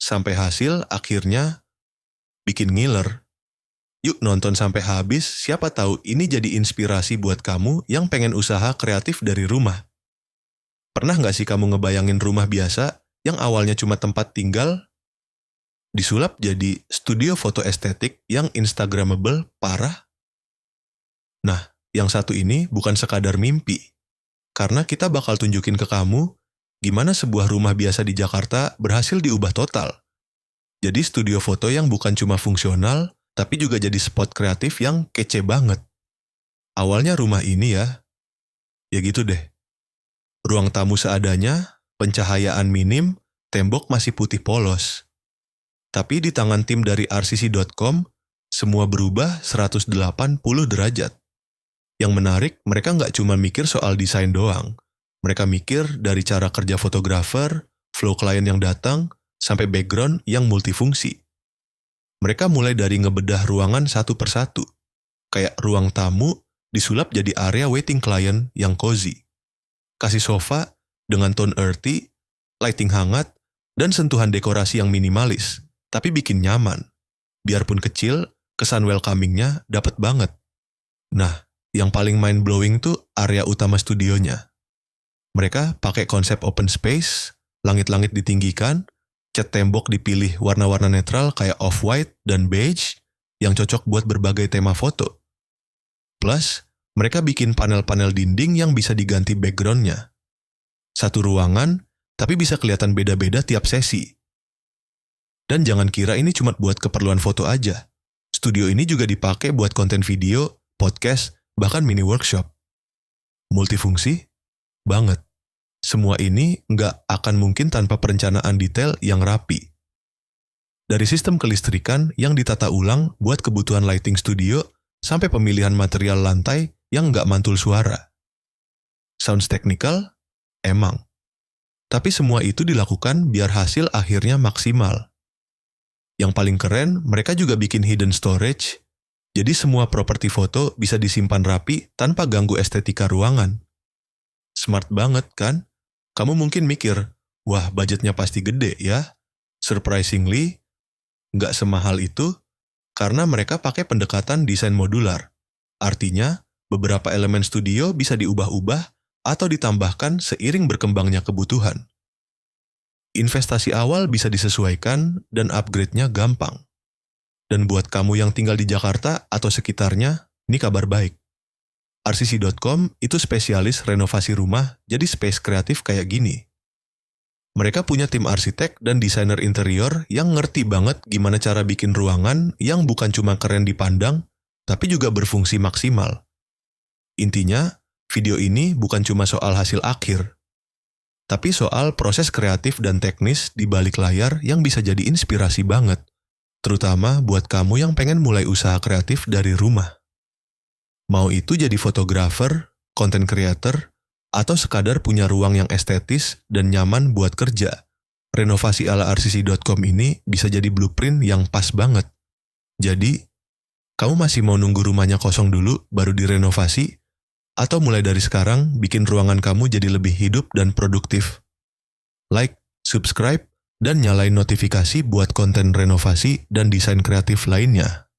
sampai hasil akhirnya bikin ngiler. Yuk nonton sampai habis, siapa tahu ini jadi inspirasi buat kamu yang pengen usaha kreatif dari rumah. Pernah nggak sih kamu ngebayangin rumah biasa yang awalnya cuma tempat tinggal, disulap jadi studio foto estetik yang instagramable parah? Nah, yang satu ini bukan sekadar mimpi. Karena kita bakal tunjukin ke kamu gimana sebuah rumah biasa di Jakarta berhasil diubah total. Jadi studio foto yang bukan cuma fungsional, tapi juga jadi spot kreatif yang kece banget. Awalnya rumah ini ya gitu deh. Ruang tamu seadanya, pencahayaan minim, tembok masih putih polos. Tapi di tangan tim dari rcc.com, semua berubah 180 derajat. Yang menarik, mereka nggak cuma mikir soal desain doang. Mereka mikir dari cara kerja fotografer, flow klien yang datang, sampai background yang multifungsi. Mereka mulai dari ngebedah ruangan satu persatu. Kayak ruang tamu disulap jadi area waiting client yang cozy. Kasih sofa dengan tone earthy, lighting hangat, dan sentuhan dekorasi yang minimalis, tapi bikin nyaman. Biarpun kecil, kesan welcoming-nya dapet banget. Nah, yang paling mind-blowing tuh area utama studionya. Mereka pakai konsep open space, langit-langit ditinggikan, cat tembok dipilih warna-warna netral kayak off-white dan beige yang cocok buat berbagai tema foto. Plus, mereka bikin panel-panel dinding yang bisa diganti background-nya. Satu ruangan, tapi bisa kelihatan beda-beda tiap sesi. Dan jangan kira ini cuma buat keperluan foto aja. Studio ini juga dipakai buat konten video, podcast, bahkan mini workshop. Multifungsi? Banget. Semua ini nggak akan mungkin tanpa perencanaan detail yang rapi. Dari sistem kelistrikan yang ditata ulang buat kebutuhan lighting studio, sampai pemilihan material lantai yang nggak mantul suara. Sounds technical? Emang. Tapi semua itu dilakukan biar hasil akhirnya maksimal. Yang paling keren, mereka juga bikin hidden storage, jadi semua properti foto bisa disimpan rapi tanpa ganggu estetika ruangan. Smart banget kan? Kamu mungkin mikir, wah budgetnya pasti gede ya. Surprisingly, nggak semahal itu karena mereka pakai pendekatan desain modular. Artinya, beberapa elemen studio bisa diubah-ubah atau ditambahkan seiring berkembangnya kebutuhan. Investasi awal bisa disesuaikan dan upgrade-nya gampang. Dan buat kamu yang tinggal di Jakarta atau sekitarnya, ini kabar baik. rcc.com itu spesialis renovasi rumah jadi space kreatif kayak gini. Mereka punya tim arsitek dan desainer interior yang ngerti banget gimana cara bikin ruangan yang bukan cuma keren dipandang, tapi juga berfungsi maksimal. Intinya, video ini bukan cuma soal hasil akhir, tapi soal proses kreatif dan teknis di balik layar yang bisa jadi inspirasi banget, terutama buat kamu yang pengen mulai usaha kreatif dari rumah. Mau itu jadi fotografer, content creator, atau sekadar punya ruang yang estetis dan nyaman buat kerja, renovasi ala rcc.com ini bisa jadi blueprint yang pas banget. Jadi, kamu masih mau nunggu rumahnya kosong dulu baru direnovasi? Atau mulai dari sekarang bikin ruangan kamu jadi lebih hidup dan produktif? Like, subscribe, dan nyalain notifikasi buat konten renovasi dan desain kreatif lainnya.